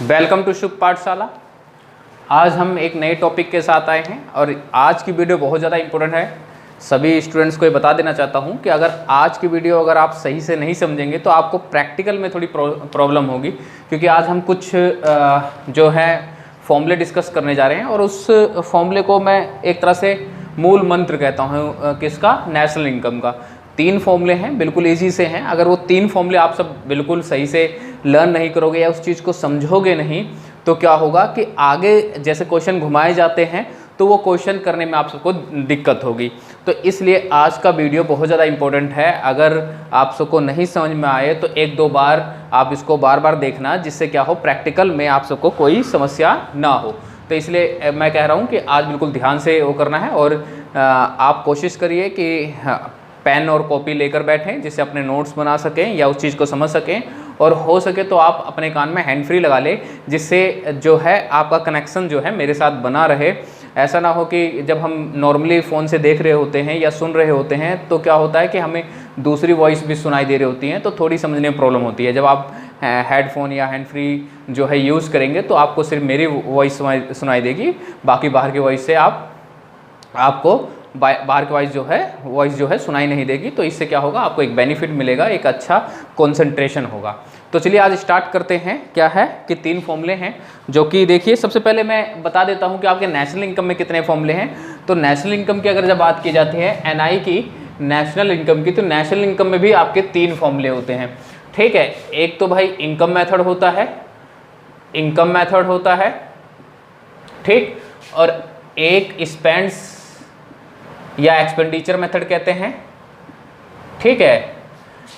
Welcome to शुभ पाठशाला। आज हम एक नए टॉपिक के साथ आए हैं और आज की वीडियो बहुत ज़्यादा इम्पोर्टेंट है। सभी स्टूडेंट्स को ये बता देना चाहता हूँ कि अगर आज की वीडियो अगर आप सही से नहीं समझेंगे तो आपको प्रैक्टिकल में थोड़ी प्रॉब्लम होगी, क्योंकि आज हम कुछ जो है फॉर्मूले डिस्कस करने जा रहे हैं और उस फॉर्मूले को मैं एक तरह से मूल मंत्र कहता हूँ। किसका? नेशनल इनकम का। 3 फॉर्मूले हैं, बिल्कुल इजी से हैं। अगर वो 3 फॉर्मूले आप सब बिल्कुल सही से लर्न नहीं करोगे या उस चीज़ को समझोगे नहीं तो क्या होगा कि आगे जैसे क्वेश्चन घुमाए जाते हैं तो वो क्वेश्चन करने में आप सबको दिक्कत होगी। तो इसलिए आज का वीडियो बहुत ज़्यादा इम्पोर्टेंट है। अगर आप सबको नहीं समझ में आए तो 1-2 बार आप इसको बार देखना, जिससे क्या हो प्रैक्टिकल में आप सबको कोई समस्या ना हो। तो इसलिए मैं कह रहा हूँ कि आज बिल्कुल ध्यान से वो करना है और आप कोशिश करिए कि पेन और कॉपी लेकर बैठें, जिससे अपने नोट्स बना सकें या उस चीज़ को समझ सकें। और हो सके तो आप अपने कान में हैंड फ्री लगा लें, जिससे जो है आपका कनेक्शन जो है मेरे साथ बना रहे। ऐसा ना हो कि जब हम नॉर्मली फ़ोन से देख रहे होते हैं या सुन रहे होते हैं तो क्या होता है कि हमें दूसरी वॉइस भी सुनाई दे रही होती हैं, तो थोड़ी समझने में प्रॉब्लम होती है। जब आप हेडफोन या हैंड फ्री जो है यूज़ करेंगे तो आपको सिर्फ मेरी वॉइस सुनाई देगी, बाकी बाहर की वॉइस से आपको बाहर की वॉइस जो है सुनाई नहीं देगी। तो इससे क्या होगा, आपको एक बेनिफिट मिलेगा, एक अच्छा कंसंट्रेशन होगा। तो चलिए आज स्टार्ट करते हैं। क्या है कि 3 फॉर्मूले हैं जो कि देखिए, सबसे पहले मैं बता देता हूं कि आपके नेशनल इनकम में कितने फॉर्मूले हैं। तो नेशनल इनकम की अगर जब बात की जाती है एनआई की, नेशनल इनकम की, तो नेशनल इनकम में भी आपके 3 फॉर्मूले होते हैं। ठीक है, एक तो भाई इनकम मेथड होता है, इनकम मेथड होता है, ठीक, और एक स्पेंड्स या एक्सपेंडिचर मेथड कहते हैं। ठीक है,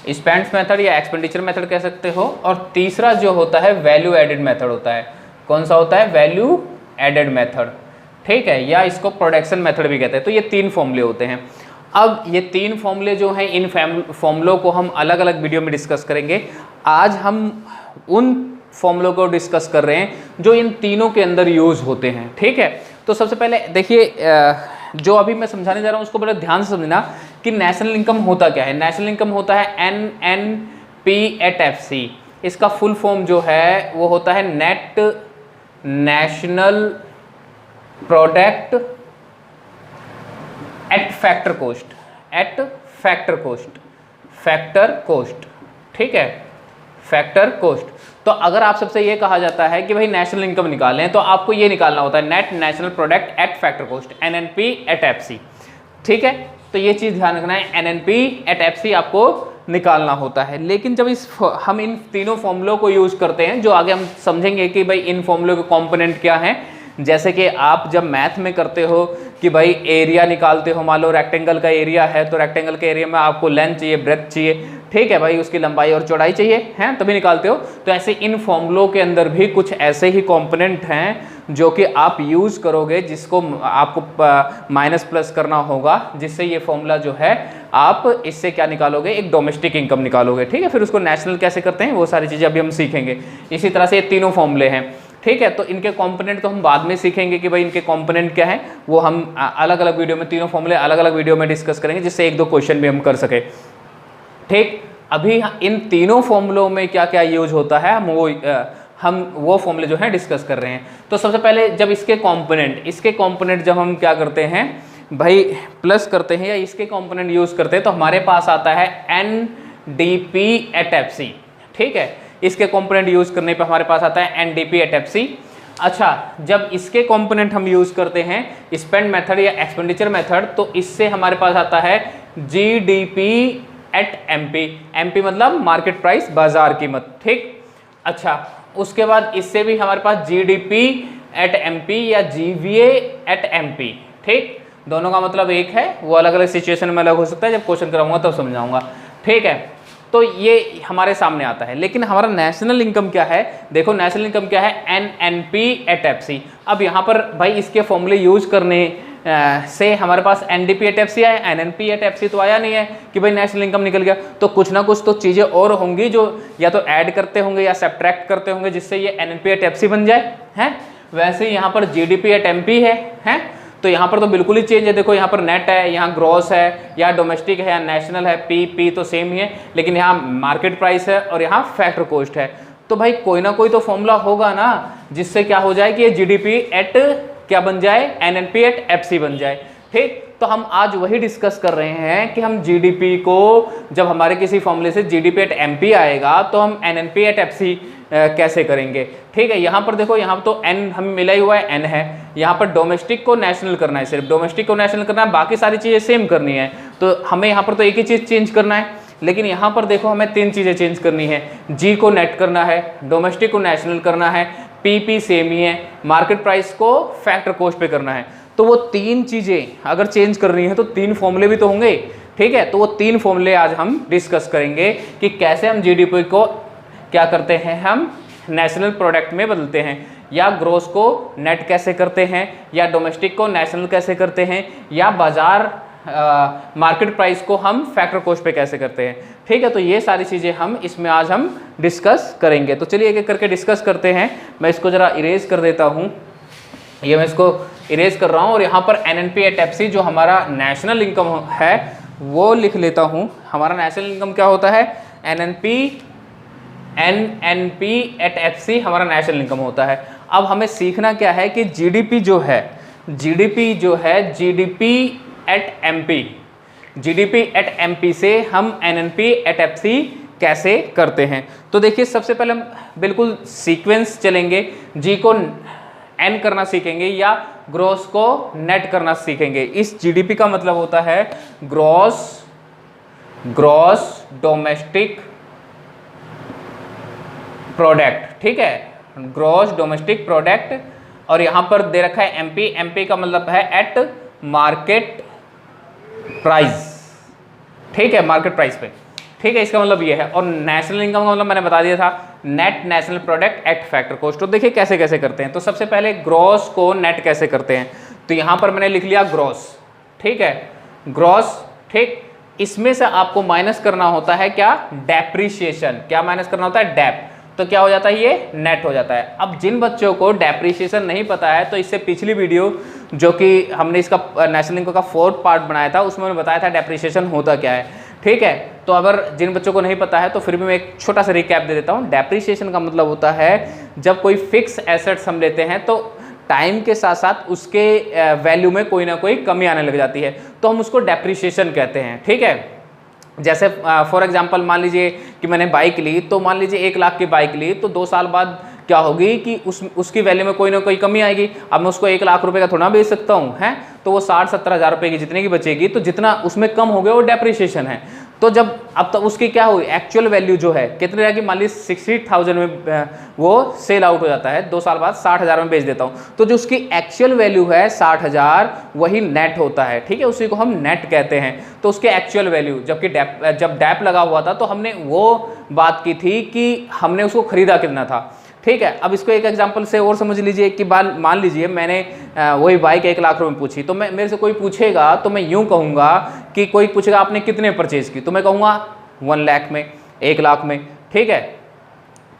स्पेंड्स मेथड या एक्सपेंडिचर मेथड कह सकते हो। और तीसरा जो होता है वैल्यू एडेड मेथड होता है। कौन सा होता है? Value added method. ठीक है, या इसको प्रोडक्शन मेथड भी कहते हैं। तो ये 3 फॉर्मूले होते हैं। अब ये 3 फॉर्मूले जो हैं, इन फॉर्मूलों को हम अलग अलग वीडियो में डिस्कस करेंगे। आज हम उन फॉर्मूलों को डिस्कस कर रहे हैं जो इन तीनों के अंदर यूज होते हैं। ठीक है, तो सबसे पहले देखिए, जो अभी मैं समझाने जा रहा हूँ उसको बड़े ध्यान से समझना कि नेशनल इनकम होता क्या है। नेशनल इनकम होता है NNP@FC। इसका फुल फॉर्म जो है वो होता है net national product at factor cost, eight factor cost, factor cost. ठीक है, फैक्टर कोस्ट। तो अगर आप सबसे ये कहा जाता है कि भाई नेशनल इनकम निकालें, तो आपको ये निकालना होता है net national product at factor cost, NNP@FC। ठीक है, तो ये चीज़ ध्यान रखना है, NNP@FC आपको निकालना होता है। लेकिन जब हम इन तीनों फॉर्मूलों को यूज करते हैं, जो आगे हम समझेंगे कि भाई इन फॉर्मूलों के कॉम्पोनेंट क्या हैं। जैसे कि आप जब मैथ में करते हो कि भाई एरिया निकालते हो, मान लो रेक्टेंगल का एरिया है, तो रेक्टेंगल के एरिया में आपको लेंथ चाहिए, ब्रेथ चाहिए, ठीक है भाई, उसकी लंबाई और चौड़ाई चाहिए, हैं, तभी निकालते हो। तो ऐसे इन फॉर्मूलों के अंदर भी कुछ ऐसे ही कंपोनेंट हैं जो कि आप यूज करोगे, जिसको आपको माइनस प्लस करना होगा, जिससे ये फॉर्मूला जो है आप इससे क्या निकालोगे, एक डोमेस्टिक इनकम निकालोगे। ठीक है, फिर उसको नेशनल कैसे करते हैं वो सारी चीज़ें अभी हम सीखेंगे। इसी तरह से ये तीनों फॉर्मूले हैं। ठीक है, तो इनके कंपोनेंट तो हम बाद में सीखेंगे कि भाई इनके कंपोनेंट क्या है, वो हम अलग अलग वीडियो में, तीनों फॉर्मूले अलग अलग वीडियो में डिस्कस करेंगे, जिससे 1-2 क्वेश्चन भी हम कर सके। ठीक, अभी इन तीनों फॉर्मूलों में क्या क्या यूज होता है हम वो फॉर्मूले जो है डिस्कस कर रहे हैं। तो सबसे पहले जब इसके कंपोनेंट जब हम क्या करते हैं भाई, प्लस करते हैं या इसके कंपोनेंट यूज करते हैं, तो हमारे पास आता है NDP@FC। ठीक है, इसके कंपोनेंट यूज करने पे हमारे पास आता है NDP@FC। अच्छा, जब इसके कंपोनेंट हम यूज करते हैं स्पेंड मेथड या एक्सपेंडिचर मेथड, तो इससे हमारे पास आता है GDP@MP। MP मतलब मार्केट प्राइस, बाजार कीमत। ठीक, अच्छा, उसके बाद इससे भी हमारे पास GDP@MP या GVA@MP। ठीक, दोनों का मतलब एक है, वो अलग अलग सिचुएशन में अलग हो सकता है, जब क्वेश्चन कराऊंगा तब समझाऊंगा। ठीक है, तो ये हमारे सामने आता है। लेकिन हमारा नेशनल इनकम क्या है, देखो नेशनल इनकम क्या है, NNP@FC। अब यहाँ पर भाई इसके फॉर्मूले यूज करने से हमारे पास NDP@FC आया, NNP@FC तो आया नहीं है कि भाई नेशनल इनकम निकल गया। तो कुछ ना कुछ तो चीज़ें और होंगी जो या तो ऐड करते होंगे या सब्ट्रैक्ट करते होंगे, जिससे ये NNP@FC बन जाए, हैं। वैसे ही यहाँ पर GDP@MP है, तो यहाँ पर तो बिल्कुल ही चेंज है। देखो यहाँ पर नेट है, यहाँ ग्रॉस है, यहाँ डोमेस्टिक है, यहाँ नेशनल है, पी तो सेम ही है, लेकिन यहाँ मार्केट प्राइस है और यहाँ फैक्टर कॉस्ट है। तो भाई कोई ना कोई तो फॉर्मूला होगा ना जिससे क्या हो जाए कि ये जीडीपी एट क्या बन जाए, एनएनपी एट एफसी बन जाए। ठीक, तो हम आज वही डिस्कस कर रहे हैं कि हम जीडीपी को जब हमारे किसी फॉर्मूले से जीडीपी एट एमपी आएगा तो हम एनएनपी एट एफसी कैसे करेंगे। ठीक है, यहाँ पर देखो, यहाँ तो एन हमें मिला ही हुआ है, एन है, यहाँ पर डोमेस्टिक को नेशनल करना है, सिर्फ डोमेस्टिक को नेशनल करना है, बाकी सारी चीज़ें सेम करनी है। तो हमें यहाँ पर तो एक ही चीज़ चेंज करना है, लेकिन यहाँ पर देखो हमें 3 चीज़ें चेंज करनी है। जी को नेट करना है, डोमेस्टिक को नेशनल करना है, पीपी सेम ही है, मार्केट प्राइस को फैक्टर कॉस्ट पे करना है। तो वो 3 चीज़ें अगर चेंज कर रही हैं तो 3 फॉर्मूले भी तो होंगे। ठीक है, तो वो 3 फॉर्मूले आज हम डिस्कस करेंगे कि कैसे हम जीडीपी को क्या करते हैं, हम नेशनल प्रोडक्ट में बदलते हैं, या ग्रोस को नेट कैसे करते हैं, या डोमेस्टिक को नेशनल कैसे करते हैं, या बाजार मार्केट प्राइस को हम फैक्टर कॉस्ट पे कैसे करते हैं। ठीक है, तो ये सारी चीज़ें हम इसमें आज हम डिस्कस करेंगे। तो चलिए एक एक करके डिस्कस करते हैं। मैं इसको ज़रा इरेज कर देता हूँ, ये मैं इसको इरेज कर रहा हूँ, और यहाँ पर एनएनपी एट एफसी जो हमारा नेशनल इनकम है वो लिख लेता हूँ। हमारा नेशनल इनकम क्या होता है, एनएनपी एट एफसी हमारा नेशनल इनकम होता है। अब हमें सीखना क्या है कि जीडीपी जो है जीडीपी एट एमपी से हम एनएनपी एट एफसी कैसे करते हैं। तो देखिए, सबसे पहले हम बिल्कुल सीक्वेंस चलेंगे, जी को एन करना सीखेंगे या ग्रॉस को नेट करना सीखेंगे। इस जीडीपी का मतलब होता है ग्रॉस डोमेस्टिक प्रोडक्ट। ठीक है, ग्रॉस डोमेस्टिक प्रोडक्ट, और यहाँ पर दे रखा है एमपी का मतलब है एट मार्केट प्राइस। ठीक है, मार्केट प्राइस पे। ठीक है, इसका मतलब ये है। और नेशनल इनकम का मतलब मैंने बता दिया था, net national product at factor cost. तो देखिए कैसे कैसे करते हैं। तो सबसे पहले ग्रॉस को नेट कैसे करते हैं, तो यहाँ पर मैंने लिख लिया ग्रॉस। ठीक है, ग्रॉस। ठीक, इसमें से आपको माइनस करना होता है क्या, डेप्रीशिएशन। क्या माइनस करना होता है, डेप। तो क्या हो जाता है, ये नेट हो जाता है। अब जिन बच्चों को डेप्रीशिएशन नहीं पता है, तो इससे पिछली वीडियो जो कि हमने इसका नेशनल इनकम का 4th पार्ट बनाया था, उसमें मैंने बताया था डेप्रीशिएशन होता क्या है। ठीक है, तो अगर जिन बच्चों को नहीं पता है तो फिर भी मैं एक छोटा सा रिकैप दे देता हूँ। डेप्रीशिएशन का मतलब होता है जब कोई फिक्स एसेट्स हम लेते हैं तो टाइम के साथ साथ उसके वैल्यू में कोई ना कोई कमी आने लग जाती है, तो हम उसको डेप्रीशिएशन कहते हैं। ठीक है, जैसे फॉर एग्जांपल मान लीजिए कि मैंने बाइक ली, तो मान लीजिए 1 लाख की बाइक ली, तो 2 साल बाद क्या होगी कि उसकी वैल्यू में कोई ना कोई कमी आएगी। अब मैं उसको 1 लाख रुपए का थोड़ा बेच सकता हूँ, हैं, तो वो 60-70 हज़ार रुपये की जितने की बचेगी, तो जितना उसमें कम हो गया वो डेप्रीशिएशन है। तो जब अब तक उसकी क्या हुई, एक्चुअल वैल्यू जो है कितने रहेगी, मान लीजिए 60,000 में वो सेल आउट हो जाता है, 2 साल बाद 60,000 में बेच देता हूँ, तो जो उसकी एक्चुअल वैल्यू है 60,000 वही नेट होता है। ठीक है, उसी को हम नेट कहते हैं। तो उसके एक्चुअल वैल्यू, जबकि जब डैप लगा हुआ था तो हमने वो बात की थी कि हमने उसको खरीदा कितना था। ठीक है, अब इसको एक एग्जांपल से और समझ लीजिए कि मान लीजिए मैंने वही बाइक 1 लाख रुपए में पूछी, तो मैं मेरे से कोई पूछेगा तो मैं यूं कहूँगा कि कोई पूछेगा आपने कितने परचेज की, तो मैं कहूँगा 1 लाख में, 1 लाख में। ठीक है,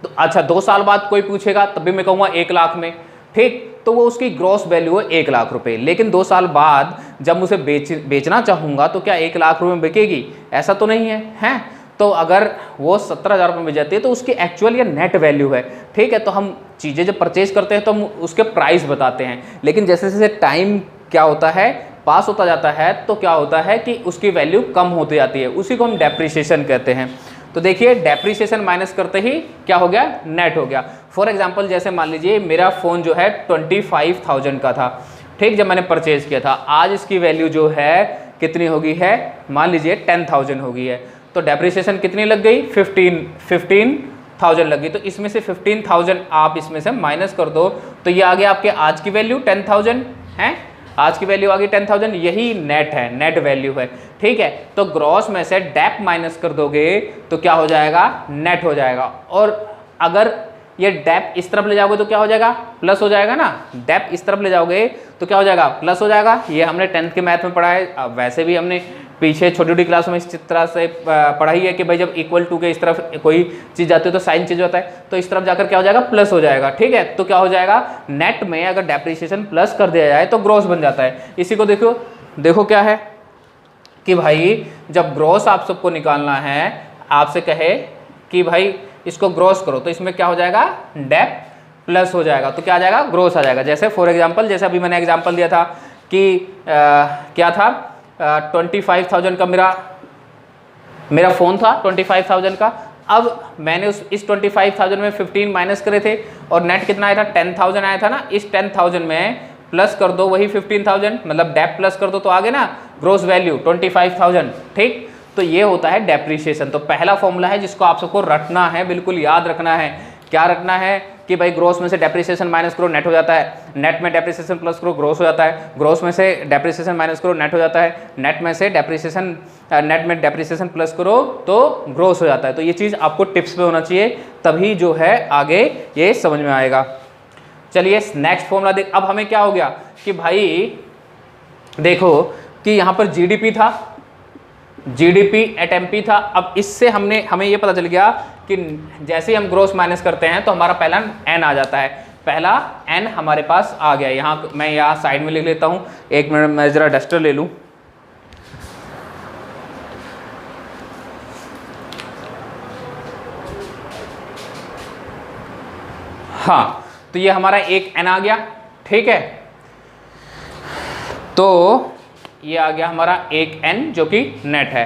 तो अच्छा 2 साल बाद कोई पूछेगा तब भी मैं कहूँगा 1 लाख में। ठीक, तो वो उसकी ग्रॉस वैल्यू है 1 लाख रुपए, लेकिन 2 साल बाद जब मुझे बेचना चाहूँगा तो क्या 1 लाख रुपए में बिकेगी, ऐसा तो नहीं है, हैं। तो अगर वो 70,000 रुपये में जाती है तो उसकी एक्चुअल या नेट वैल्यू है। ठीक है, तो हम चीज़ें जब परचेज करते हैं तो हम उसके प्राइस बताते हैं, लेकिन जैसे जैसे टाइम क्या होता है, पास होता जाता है, तो क्या होता है कि उसकी वैल्यू कम होती जाती है, उसी को हम डेप्रीशिएशन कहते हैं। तो देखिए, डेप्रीशिएशन माइनस करते ही क्या हो गया, नेट हो गया। फॉर एग्जाम्पल जैसे मान लीजिए मेरा फ़ोन जो है 25,000 का था। ठीक, जब मैंने परचेज किया था, आज इसकी वैल्यू जो है कितनी हो गई है, मान लीजिए 10,000 हो गई है, तो डेप्रीशिएशन कितनी लग गई, 15,000 लग गई। तो इसमें से 15,000 आप इसमें से माइनस कर दो, तो ये आ गया आपके आज की वैल्यू 10,000 है, आज की वैल्यू आ गई 10,000, यही नेट है, नेट वैल्यू है। ठीक है, तो ग्रॉस में से डेप माइनस कर दोगे तो क्या हो जाएगा, नेट हो जाएगा। और अगर ये डेप इस तरफ ले जाओगे तो क्या हो जाएगा, प्लस हो जाएगा ना। डेप इस तरफ ले जाओगे तो क्या हो जाएगा, प्लस हो जाएगा। ये हमने 10th के मैथ में पढ़ा है, अब वैसे भी हमने पीछे छोटी छोटी क्लास में इस तरह से पढ़ाई है कि भाई जब इक्वल टू के इस तरफ कोई चीज़ जाती है तो साइन चेंज होता है, तो इस तरफ जाकर क्या हो जाएगा, प्लस हो जाएगा। ठीक है, तो क्या हो जाएगा, नेट में अगर डेप्रीशिएशन प्लस कर दिया जाए तो ग्रॉस बन जाता है। इसी को देखो क्या है कि भाई जब ग्रॉस आप सबको निकालना है, आपसे कहे कि भाई इसको ग्रॉस करो तो इसमें क्या हो जाएगा, डेप्थ प्लस हो जाएगा, तो क्या आ जाएगा, ग्रोस आ जाएगा। जैसे फॉर एग्जांपल, जैसे अभी मैंने एग्जांपल दिया था कि क्या था, 25,000 का मेरा फ़ोन था 25,000 का। अब मैंने इस 25,000 में 15 माइनस करे थे और नेट कितना आया था, 10,000 आया था ना। इस 10,000 में प्लस कर दो वही 15,000, मतलब डेप प्लस कर दो तो आगे ना ग्रोस वैल्यू 25,000, ठीक। तो ये होता है डेप्रीशिएशन। तो पहला फॉर्मूला है जिसको आप सबको रटना है, बिल्कुल याद रखना है। क्या रखना है कि भाई ग्रोस में से डेप्रीशिएशन माइनस करो नेट हो जाता है, नेट में डेप्रीशिएशन प्लस करो ग्रोस हो जाता है, ग्रोस में से डेप्रीशिएशन माइनस करो नेट हो जाता है, नेट में से डेप्रीशिएशन नेट में डेप्रीशिएशन प्लस करो तो ग्रोस हो जाता है। तो ये चीज़ आपको टिप्स पे होना चाहिए, तभी जो है आगे ये समझ में आएगा। चलिए नेक्स्ट फॉर्मूला देख। अब हमें क्या हो गया कि भाई देखो कि यहाँ पर जीडीपी था, जीडीपी एट एमपी था। अब इससे हमें ये पता चल गया कि जैसे ही हम ग्रोस माइनस करते हैं तो हमारा पहला एन आ जाता है, पहला एन हमारे पास आ गया। यहाँ मैं यहाँ साइड में लिख लेता हूँ, एक मिनट मैं जरा डस्टर ले लूँ। हाँ, तो ये हमारा एक एन आ गया, ठीक है। तो ये आ गया हमारा एक एन जो कि नेट है,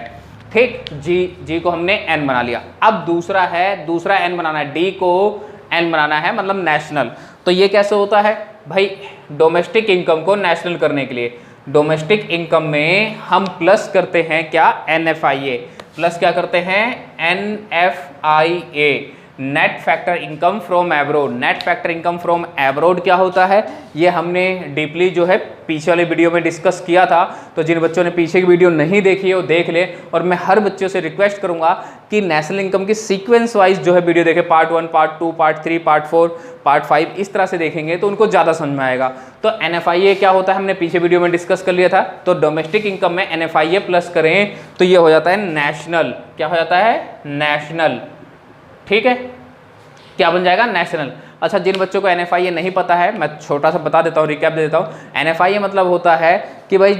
ठीक। जी को हमने एन बना लिया। अब दूसरा एन बनाना है, डी को एन बनाना है, मतलब नेशनल। तो ये कैसे होता है भाई, डोमेस्टिक इनकम को नेशनल करने के लिए डोमेस्टिक इनकम में हम प्लस करते हैं क्या, NFIA प्लस क्या करते हैं, NFIA, net factor income from abroad. Net factor income from abroad क्या होता है, ये हमने डीपली जो है पीछे वाले वीडियो में डिस्कस किया था। तो जिन बच्चों ने पीछे की वीडियो नहीं देखी है वो देख ले। और मैं हर बच्चों से रिक्वेस्ट करूंगा कि नेशनल इनकम की सीक्वेंस वाइज जो है वीडियो देखे, part 1, part 2, part 3, part 4, part 5, इस तरह से देखेंगे तो उनको ज़्यादा समझ में आएगा। तो NFIA क्या होता है हमने पीछे वीडियो में डिस्कस कर लिया था। तो डोमेस्टिक इनकम में NFIA प्लस करें तो ये हो जाता है नेशनल। क्या हो जाता है, नेशनल, ठीक है। क्या बन जाएगा, नेशनल। अच्छा, जिन बच्चों को NFIA नहीं पता है मैं छोटा सा बता देता हूँ, रिकैप दे देता हूँ। NFIA मतलब होता है कि भाई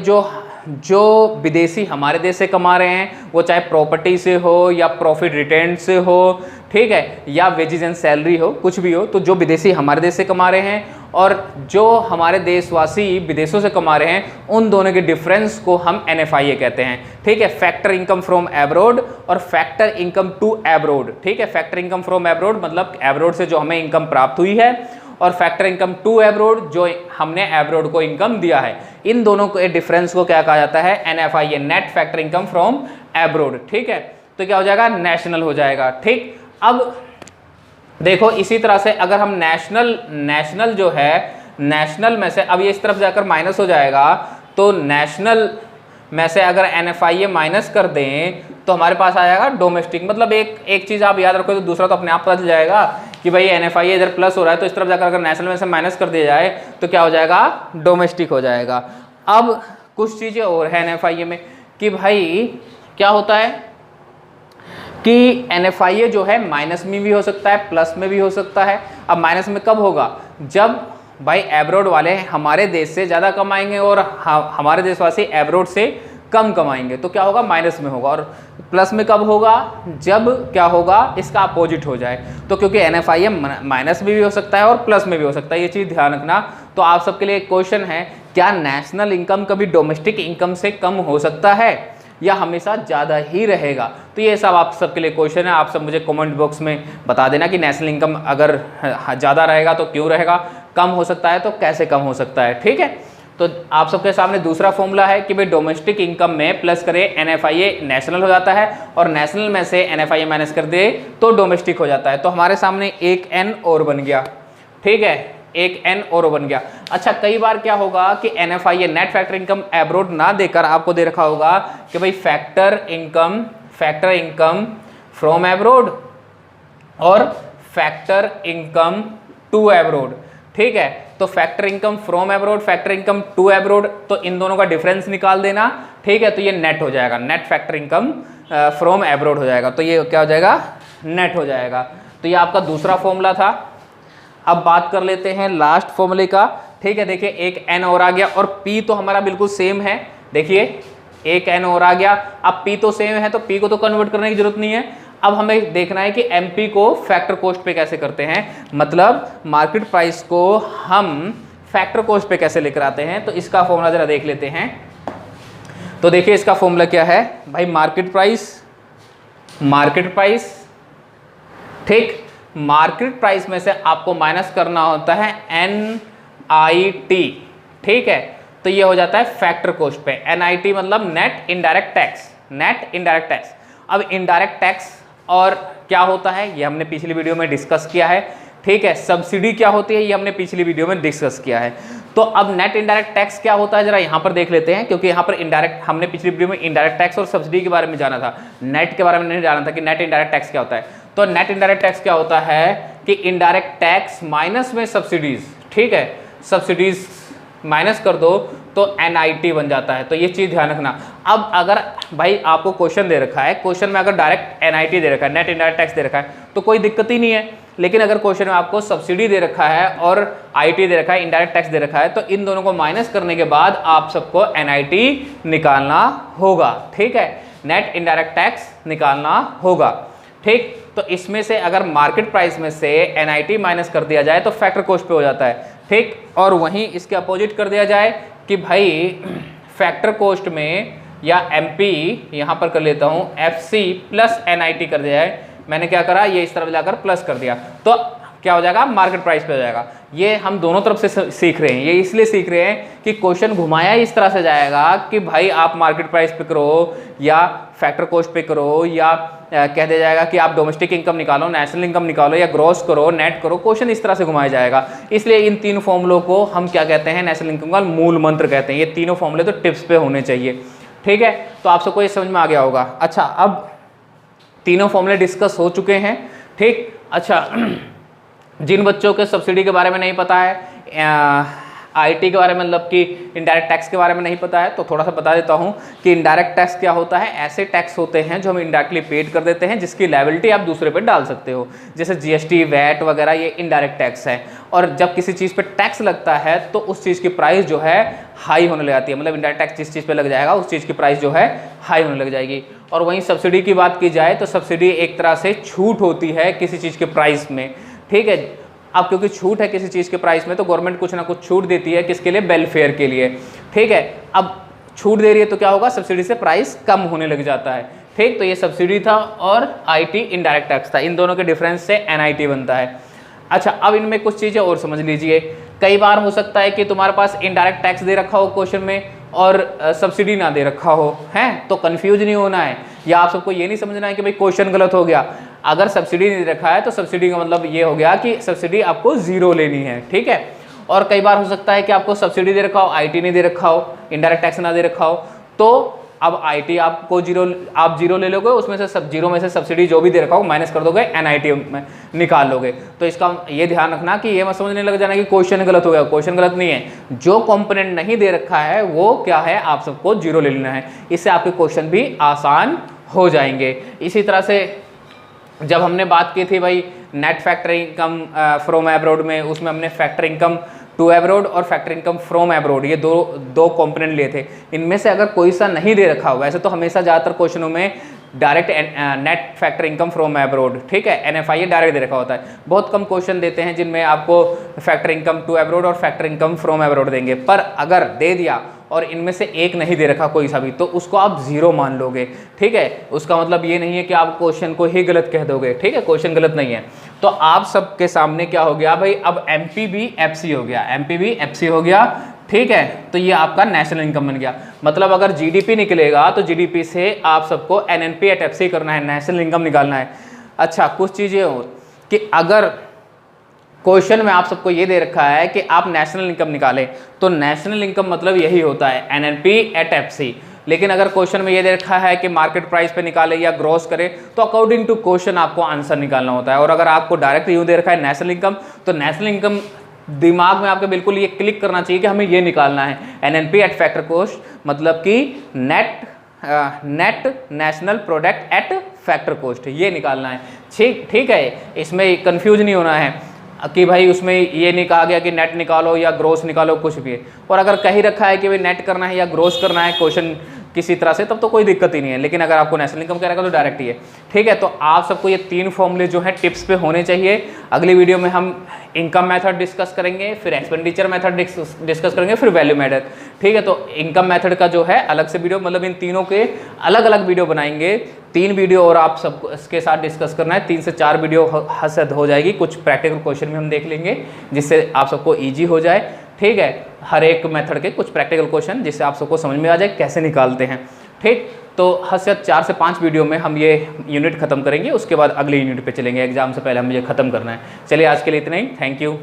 जो विदेशी हमारे देश से कमा रहे हैं, वो चाहे प्रॉपर्टी से हो या प्रॉफिट रिटर्न से हो, ठीक है, या वेजेस एंड सैलरी हो, कुछ भी हो, तो जो विदेशी हमारे देश से कमा रहे हैं और जो हमारे देशवासी विदेशों से कमा रहे हैं, उन दोनों के डिफरेंस को हम NFIA कहते हैं, ठीक है। फैक्टर इनकम फ्रॉम एब्रोड और फैक्टर इनकम टू एब्रोड, ठीक है। फैक्टर इनकम फ्रॉम एब्रोड मतलब एब्रोड से जो हमें इनकम प्राप्त हुई है, और फैक्टर इनकम टू एब्रोड जो हमने एब्रोड को इनकम दिया है। इन दोनों के डिफरेंस को क्या कहा जाता है, NFIA, net factor income from abroad, ठीक है। तो क्या हो जाएगा, नेशनल हो जाएगा, ठीक। अब देखो इसी तरह से अगर हम नेशनल जो है, नेशनल में से अब ये इस तरफ जाकर माइनस हो जाएगा, तो नेशनल में से अगर NFIA माइनस कर दें तो हमारे पास आ जाएगा डोमेस्टिक। मतलब एक चीज़ आप याद रखो तो दूसरा तो अपने आप पता चल जाएगा कि भाई NFIA इधर प्लस हो रहा है, तो इस तरफ जाकर अगर नेशनल में से माइनस कर दिया जाए तो क्या हो जाएगा, डोमेस्टिक हो जाएगा। अब कुछ चीज़ें और है NFIA में कि भाई क्या होता है कि NFIA जो है माइनस में भी हो सकता है, प्लस में भी हो सकता है। अब माइनस में कब होगा, जब भाई एब्रोड वाले हमारे देश से ज़्यादा कमाएंगे और हमारे देशवासी एब्रोड से कम कमाएंगे, तो क्या होगा, माइनस में होगा। और प्लस में कब होगा, जब क्या होगा, इसका अपोजिट हो जाए। तो क्योंकि NFIA माइनस में भी हो सकता है और प्लस में भी हो सकता है, ये चीज़ ध्यान रखना। तो आप सबके लिए एक क्वेश्चन है, क्या नेशनल इनकम कभी डोमेस्टिक इनकम से कम हो सकता है या हमेशा ज़्यादा ही रहेगा? तो ये सब आप सबके लिए क्वेश्चन है। आप सब मुझे कमेंट बॉक्स में बता देना कि नेशनल इनकम अगर ज़्यादा रहेगा तो क्यों रहेगा, कम हो सकता है तो कैसे कम हो सकता है, ठीक है। तो आप सबके सामने दूसरा फॉर्मूला है कि भाई डोमेस्टिक इनकम में प्लस करें NFIA नेशनल हो जाता है, और नेशनल में से NFIA माइनस कर दे तो डोमेस्टिक हो जाता है। तो हमारे सामने एक N और बन गया, ठीक है, एक N और बन गया। अच्छा, कई बार क्या होगा कि NFIA net factor income abroad ना देकर आपको दे रखा होगा कि भाई फैक्टर इनकम फ्रॉम एब्रोड और फैक्टर इनकम टू एब्रोड, ठीक है। तो factor income from abroad, factor income to abroad, तो इन दोनों का डिफरेंस निकाल देना, ठीक है। तो ये नेट हो जाएगा, net factor income from abroad हो जाएगा। तो ये क्या हो जाएगा, नेट हो जाएगा। तो ये आपका दूसरा फॉर्मूला था। अब बात कर लेते हैं लास्ट फॉर्मूले का, ठीक है। देखिए एक N और आ गया और P तो हमारा बिल्कुल सेम है। देखिए एक N और आ गया, अब P तो सेम है तो P को तो कन्वर्ट करने की जरूरत नहीं है। अब हमें देखना है कि एमपी को फैक्टर कॉस्ट पे कैसे करते हैं, मतलब मार्केट प्राइस को हम फैक्टर कॉस्ट पे कैसे लेकर आते हैं। तो इसका फॉर्मूला जरा देख लेते हैं। तो देखिए इसका फॉर्मूला क्या है भाई, मार्केट प्राइस, ठीक, मार्केट प्राइस में से आपको माइनस करना होता है NIT, ठीक है, तो ये हो जाता है फैक्टर कॉस्ट पे। NIT मतलब नेट इनडायरेक्ट टैक्स। अब इनडायरेक्ट टैक्स और क्या होता है ये हमने पिछली वीडियो में डिस्कस किया है, ठीक है। सब्सिडी क्या होती है ये हमने पिछली वीडियो में डिस्कस किया है। तो अब नेट इनडायरेक्ट टैक्स क्या होता है जरा यहाँ पर देख लेते हैं, क्योंकि यहाँ पर इनडायरेक्ट हमने पिछली वीडियो में इनडायरेक्ट टैक्स और सब्सिडी के बारे में जाना था, नेट के बारे में नहीं जाना था कि नेट इनडायरेक्ट टैक्स क्या होता है। तो नेट इनडायरेक्ट टैक्स क्या होता है कि इनडायरेक्ट टैक्स माइनस में सब्सिडीज, ठीक है, सब्सिडीज माइनस कर दो तो NIT बन जाता है। तो ये चीज़ ध्यान रखना। अब अगर भाई आपको क्वेश्चन दे रखा है, क्वेश्चन में अगर डायरेक्ट NIT दे रखा है, नेट इनडायरेक्ट टैक्स दे रखा है, तो कोई दिक्कत ही नहीं है। लेकिन अगर क्वेश्चन में आपको सब्सिडी दे रखा है और IT दे रखा है, इनडायरेक्ट टैक्स दे रखा है, तो इन दोनों को माइनस करने के बाद आप सबको NIT निकालना होगा, ठीक है, नेट इनडायरेक्ट टैक्स निकालना होगा, ठीक। तो इसमें से अगर मार्केट प्राइस में से NIT माइनस कर दिया जाए तो फैक्टर कॉस्ट पे हो जाता है, ठीक। और वहीं इसके अपोजिट कर दिया जाए कि भाई फैक्टर कॉस्ट में या MP यहाँ पर कर लेता हूँ FC प्लस NIT कर दिया जाए, मैंने क्या करा ये इस तरफ जाकर प्लस कर दिया, तो क्या हो जाएगा मार्केट प्राइस पे हो जाएगा। ये हम दोनों तरफ से सीख रहे हैं, ये इसलिए सीख रहे हैं कि क्वेश्चन घुमाया इस तरह से जाएगा कि भाई आप मार्केट प्राइस पे करो या फैक्टर कॉस्ट पे करो या कह दिया जाएगा कि आप डोमेस्टिक इनकम निकालो, नेशनल इनकम निकालो या ग्रॉस करो, नेट करो, क्वेश्चन इस तरह से घुमाया जाएगा। इसलिए इन तीन फॉर्मूलों को हम क्या कहते हैं, नेशनल इनकम का मूल मंत्र कहते हैं। ये तीनों फॉर्मूले तो टिप्स पे होने चाहिए, ठीक है। तो आप सबको ये समझ में आ गया होगा। अच्छा, अब तीनों फॉर्मूले डिस्कस हो चुके हैं, ठीक। अच्छा, जिन बच्चों के सब्सिडी के बारे में नहीं पता है, IT के बारे में मतलब कि इनडायरेक्ट टैक्स के बारे में नहीं पता है, तो थोड़ा सा बता देता हूं कि इनडायरेक्ट टैक्स क्या होता है। ऐसे टैक्स होते हैं जो हम इनडायरेक्टली पेड कर देते हैं, जिसकी लायबिलिटी आप दूसरे पे डाल सकते हो, जैसे GST, वैट वगैरह, ये इनडायरेक्ट टैक्स है। और जब किसी चीज़ पे टैक्स लगता है तो उस चीज़ की प्राइस जो है हाई होने लग जाती है, मतलब इनडायरेक्ट टैक्स जिस चीज़ पे लग जाएगा उस चीज़ की प्राइस जो है हाई होने लग जाएगी। और वहीं सब्सिडी की बात की जाए तो सब्सिडी एक तरह से छूट होती है किसी चीज़ के प्राइस में, ठीक है। अब क्योंकि छूट है किसी चीज़ के प्राइस में तो गवर्नमेंट कुछ ना कुछ छूट देती है, किसके लिए, वेलफेयर के लिए, ठीक है। अब छूट दे रही है तो क्या होगा, सब्सिडी से प्राइस कम होने लग जाता है, ठीक। तो ये सब्सिडी था और IT इनडायरेक्ट टैक्स था, इन दोनों के डिफरेंस से NIT बनता है। अच्छा, अब इनमें कुछ चीज़ें और समझ लीजिए। कई बार हो सकता है कि तुम्हारे पास इनडायरेक्ट टैक्स दे रखा हो क्वेश्चन में और सब्सिडी ना दे रखा हो, हैं, तो कंफ्यूज नहीं होना है, या आप सबको ये नहीं समझना है कि भाई क्वेश्चन गलत हो गया। अगर सब्सिडी नहीं दे रखा है तो सब्सिडी का मतलब ये हो गया कि सब्सिडी आपको जीरो लेनी है, ठीक है। और कई बार हो सकता है कि आपको सब्सिडी दे रखा हो, IT नहीं दे रखा हो, इनडायरेक्ट टैक्स ना दे रखा हो, तो अब IT आपको आप जीरो ले लोगे, उसमें से सब जीरो में से सब्सिडी जो भी दे रखा हो माइनस कर दोगे, NIT में निकाल लोगे। तो इसका ये ध्यान रखना कि ये मत समझने लग जाना कि क्वेश्चन गलत हो गया, क्वेश्चन गलत नहीं है, जो कंपोनेंट नहीं दे रखा है वो क्या है आप सबको जीरो ले लेना है, इससे आपके क्वेश्चन भी आसान हो जाएंगे। इसी तरह से जब हमने बात की थी भाई net factor income from abroad में, उसमें हमने फैक्टर इनकम टू एब्रॉड और फैक्टर इनकम फ्रॉम एब्रॉड ये दो कंपोनेंट लिए थे। इनमें से अगर कोई सा नहीं दे रखा हो, वैसे तो हमेशा ज़्यादातर क्वेश्चनों में direct net factor income from abroad, ठीक है, NFI डायरेक्ट दे रखा होता है। बहुत कम क्वेश्चन देते हैं जिनमें आपको फैक्टर इनकम टू एब्रॉड और फैक्टर इनकम फ्रॉम एब्रॉड देंगे, पर अगर दे दिया और इनमें से एक नहीं दे रखा कोई सा भी, तो उसको आप जीरो मान लोगे, ठीक है। उसका मतलब ये नहीं है कि आप क्वेश्चन को ही गलत कह दोगे, ठीक है, क्वेश्चन गलत नहीं है। तो आप सबके सामने क्या हो गया भाई, अब MP भी FC हो गया, MP भी FC हो गया, ठीक है। तो ये आपका नेशनल इनकम बन गया। मतलब अगर GDP निकलेगा तो GDP से आप सबको NNP at FC करना है, नेशनल इनकम निकालना है। अच्छा, कुछ चीज़ें और कि अगर क्वेश्चन में आप सबको ये दे रखा है कि आप नेशनल इनकम निकालें, तो नेशनल इनकम मतलब यही होता है NNP at FC। लेकिन अगर क्वेश्चन में ये दे रखा है कि मार्केट प्राइस पे निकाले या ग्रॉस करे, तो अकॉर्डिंग टू क्वेश्चन आपको आंसर निकालना होता है। और अगर आपको डायरेक्ट यूँ दे रखा है नेशनल इनकम, तो नेशनल इनकम दिमाग में आपके बिल्कुल ये क्लिक करना चाहिए कि हमें ये निकालना है, NNP एट फैक्टर कॉस्ट, मतलब कि net national product at factor cost, ये निकालना है, ठीक है। इसमें कंफ्यूज नहीं होना है कि भाई उसमें ये नहीं कहा गया कि नेट निकालो या ग्रोस निकालो, कुछ भी। और अगर कहीं रखा है कि भाई नेट करना है या ग्रोस करना है क्वेश्चन, किसी तरह से, तब तो कोई दिक्कत ही नहीं है। लेकिन अगर आपको नेशनल इनकम का रहेगा तो डायरेक्ट ही है। ठीक है, तो आप सबको ये 3 फॉर्मूले जो हैं टिप्स पे होने चाहिए। अगली वीडियो में हम इनकम मेथड डिस्कस करेंगे, फिर एक्सपेंडिचर मेथड डिस्कस करेंगे, फिर वैल्यू मेथड। ठीक है, तो इनकम मेथड का जो है अलग से वीडियो, मतलब इन तीनों के अलग अलग वीडियो बनाएंगे। 3 वीडियो और आप सब इसके साथ डिस्कस करना है। 3 से 4 वीडियो हद हो जाएगी। कुछ प्रैक्टिकल क्वेश्चन भी हम देख लेंगे जिससे आप सबको ईजी हो जाए। ठीक है, हर एक मेथड के कुछ प्रैक्टिकल क्वेश्चन जिससे आप सबको समझ में आ जाए कैसे निकालते हैं। ठीक, तो हद से 4 से 5 वीडियो में हम ये यूनिट खत्म करेंगे, उसके बाद अगले यूनिट पे चलेंगे। एग्जाम से पहले हमें ये खत्म करना है। चलिए आज के लिए इतना ही। Thank you.